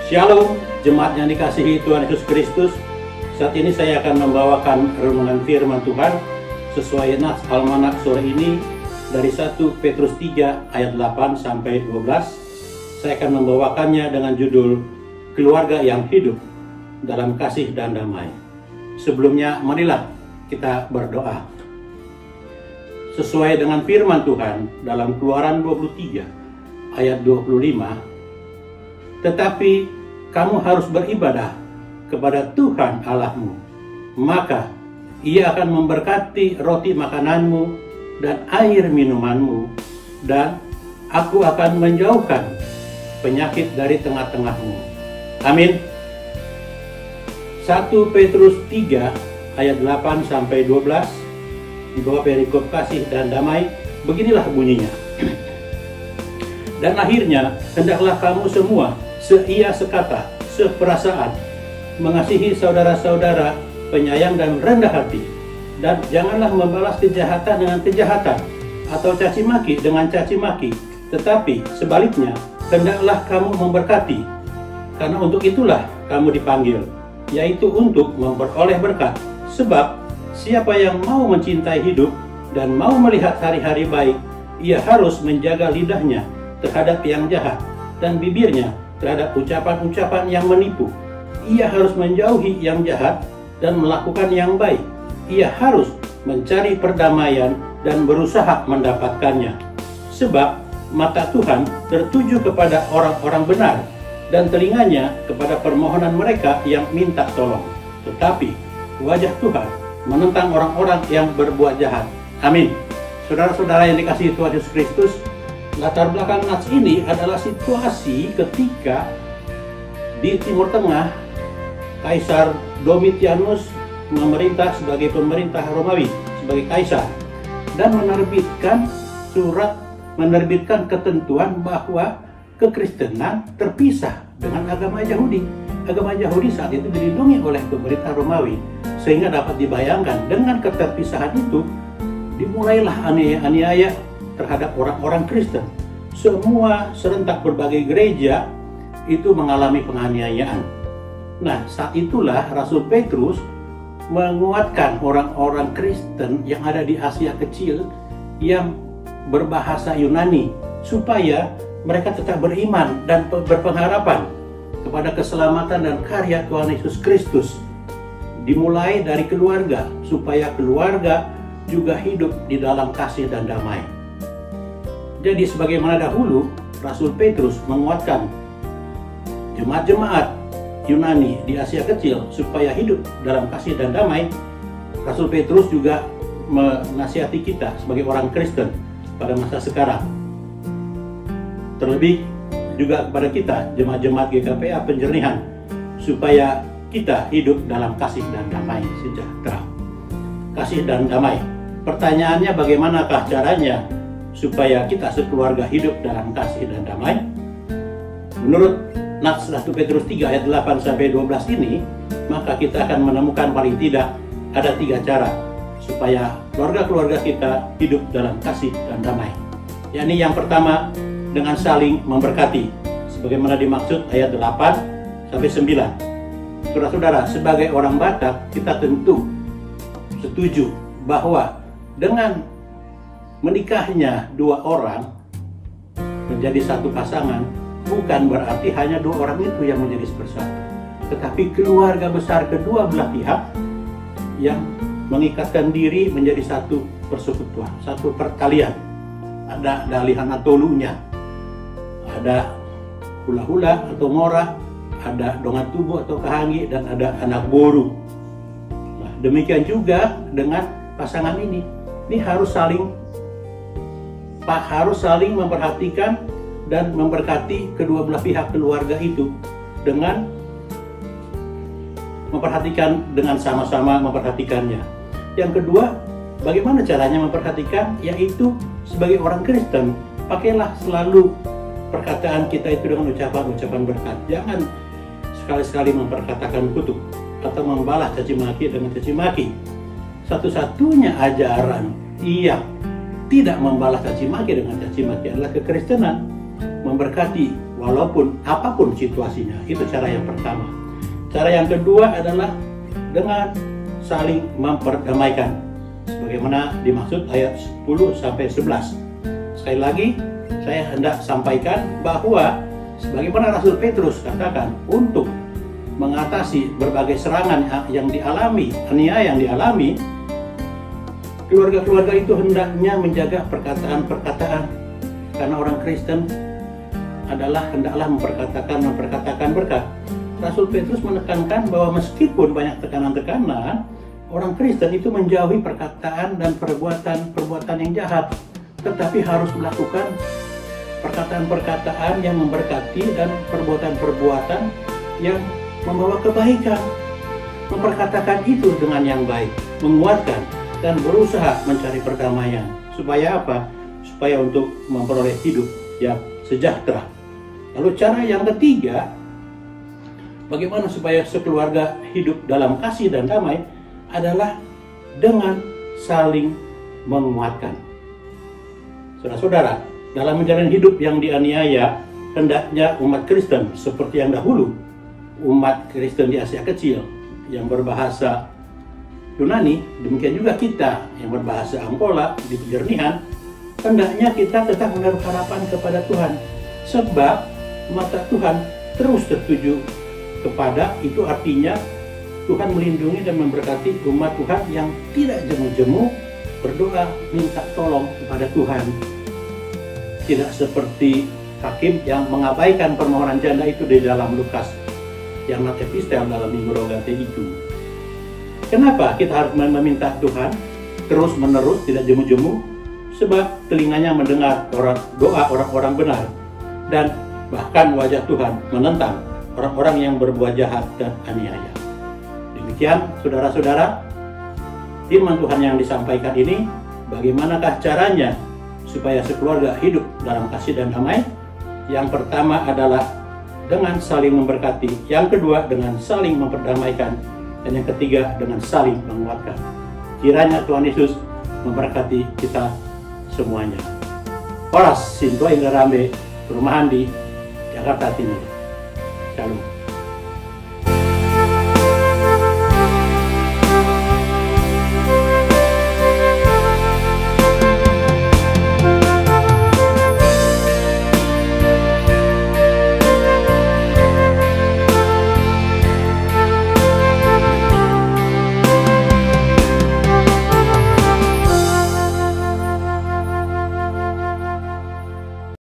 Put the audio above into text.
Shalom, jemaat yang dikasihi Tuhan Yesus Kristus. Saat ini saya akan membawakan renungan firman Tuhan sesuai Nats Almanak sore ini dari 1 Petrus 3 ayat 8 sampai 12. Saya akan membawakannya dengan judul Keluarga yang Hidup dalam Kasih dan Damai. Sebelumnya, marilah kita berdoa. Sesuai dengan firman Tuhan dalam Keluaran 23 ayat 25, tetapi kamu harus beribadah kepada Tuhan Allahmu, maka Ia akan memberkati roti makananmu dan air minumanmu, dan Aku akan menjauhkan penyakit dari tengah-tengahmu. Amin. 1 Petrus 3 ayat 8 sampai 12 di bawah perikop kasih dan damai, beginilah bunyinya. Dan akhirnya hendaklah kamu semua seia sekata, seperasaan, mengasihi saudara-saudara, penyayang dan rendah hati, dan janganlah membalas kejahatan dengan kejahatan, atau caci maki dengan caci maki, tetapi sebaliknya, hendaklah kamu memberkati, karena untuk itulah kamu dipanggil, yaitu untuk memperoleh berkat. Sebab siapa yang mau mencintai hidup dan mau melihat hari-hari baik, ia harus menjaga lidahnya terhadap yang jahat, dan bibirnya terhadap ucapan-ucapan yang menipu. Ia harus menjauhi yang jahat dan melakukan yang baik. Ia harus mencari perdamaian dan berusaha mendapatkannya. Sebab mata Tuhan tertuju kepada orang-orang benar dan telinganya kepada permohonan mereka yang minta tolong. Tetapi wajah Tuhan menentang orang-orang yang berbuat jahat. Amin. Saudara-saudara yang dikasihi Tuhan Yesus Kristus, latar belakang Nats ini adalah situasi ketika di Timur Tengah Kaisar Domitianus memerintah sebagai pemerintah Romawi, sebagai kaisar, dan menerbitkan ketentuan bahwa kekristenan terpisah dengan agama Yahudi. Agama Yahudi saat itu dilindungi oleh pemerintah Romawi, sehingga dapat dibayangkan dengan keterpisahan itu dimulailah aniaya-aniaya terhadap orang-orang Kristen. Semua serentak berbagai gereja itu mengalami penganiayaan. Nah, saat itulah Rasul Petrus menguatkan orang-orang Kristen yang ada di Asia Kecil yang berbahasa Yunani, supaya mereka tetap beriman dan berpengharapan kepada keselamatan dan karya Tuhan Yesus Kristus. Dimulai dari keluarga, supaya keluarga juga hidup di dalam kasih dan damai. Jadi sebagaimana dahulu Rasul Petrus menguatkan jemaat-jemaat Yunani di Asia Kecil supaya hidup dalam kasih dan damai, Rasul Petrus juga menasihati kita sebagai orang Kristen pada masa sekarang. Terlebih juga kepada kita, jemaat-jemaat GKPA Penjernihan, supaya kita hidup dalam kasih dan damai sejahtera. Kasih dan damai. Pertanyaannya, bagaimanakah caranya supaya kita sekeluarga hidup dalam kasih dan damai? Menurut Nats 1 Petrus 3 ayat 8 sampai 12 ini, maka kita akan menemukan paling tidak ada 3 cara supaya keluarga-keluarga kita hidup dalam kasih dan damai. Yakni yang pertama, dengan saling memberkati, sebagaimana dimaksud ayat 8 sampai 9. Saudara-saudara, sebagai orang Batak, kita tentu setuju bahwa dengan menikahnya 2 orang menjadi satu pasangan bukan berarti hanya 2 orang itu yang menjadi bersatu, tetapi keluarga besar kedua belah pihak yang mengikatkan diri menjadi satu persekutuan, satu perkalian. Ada dalihan atau lunya, ada hula-hula atau mora, ada dongan tubuh atau kahangi, dan ada anak boru. Nah, demikian juga dengan pasangan ini. Ini harus saling memperhatikan dan memberkati kedua belah pihak keluarga itu dengan memperhatikan, dengan sama-sama memperhatikannya. Yang kedua, bagaimana caranya memperhatikan? Yaitu sebagai orang Kristen, pakailah selalu perkataan kita itu dengan ucapan-ucapan berkat. Jangan sekali-sekali memperkatakan kutuk atau membalas caci maki dengan caci maki. Satu-satunya ajaran yang tidak membalas caci maki dengan caci maki adalah kekristenan. memberkati walaupun apapun situasinya. Itu cara yang pertama. Cara yang kedua adalah dengan saling memperdamaikan, sebagaimana dimaksud ayat 10 sampai 11. Sekali lagi saya hendak sampaikan bahwa sebagaimana Rasul Petrus katakan, untuk mengatasi berbagai serangan yang dialami, aniaya yang dialami, keluarga-keluarga itu hendaknya menjaga perkataan-perkataan, karena orang Kristen hendaklah memperkatakan berkat. Rasul Petrus menekankan bahwa meskipun banyak tekanan-tekanan, orang Kristen itu menjauhi perkataan dan perbuatan yang jahat, tetapi harus melakukan perkataan-perkataan yang memberkati dan perbuatan-perbuatan yang membawa kebaikan. Memperkatakan itu dengan yang baik, menguatkan, dan berusaha mencari perdamaian. Supaya apa? Supaya untuk memperoleh hidup yang sejahtera. Lalu cara yang ketiga, bagaimana supaya sekeluarga hidup dalam kasih dan damai, adalah dengan saling menguatkan. Saudara-saudara, dalam menjalani hidup yang dianiaya, hendaknya umat Kristen seperti yang dahulu, umat Kristen di Asia Kecil yang berbahasa Yunani, demikian juga kita yang berbahasa Angkola di Pejernihan, hendaknya kita tetap menaruh harapan kepada Tuhan, sebab mata Tuhan terus tertuju kepada, itu artinya Tuhan melindungi dan memberkati umat Tuhan yang tidak jemu-jemu berdoa minta tolong kepada Tuhan. Tidak seperti hakim yang mengabaikan permohonan janda itu di dalam Lukas yang epistel dalam Minggu Rogate itu. Kenapa kita harus meminta Tuhan terus menerus, tidak jemu-jemu? Sebab telinganya mendengar doa orang-orang benar, dan bahkan wajah Tuhan menentang orang-orang yang berbuat jahat dan aniaya. Demikian saudara-saudara, firman Tuhan yang disampaikan ini, bagaimanakah caranya supaya sekeluarga hidup dalam kasih dan damai? Yang pertama adalah dengan saling memberkati, yang kedua dengan saling memperdamaikan, dan yang ketiga dengan saling menguatkan. Kiranya Tuhan Yesus memberkati kita semuanya. Horas Sintua Inggarambe, Perumahan di Jakarta Timur. Shalom.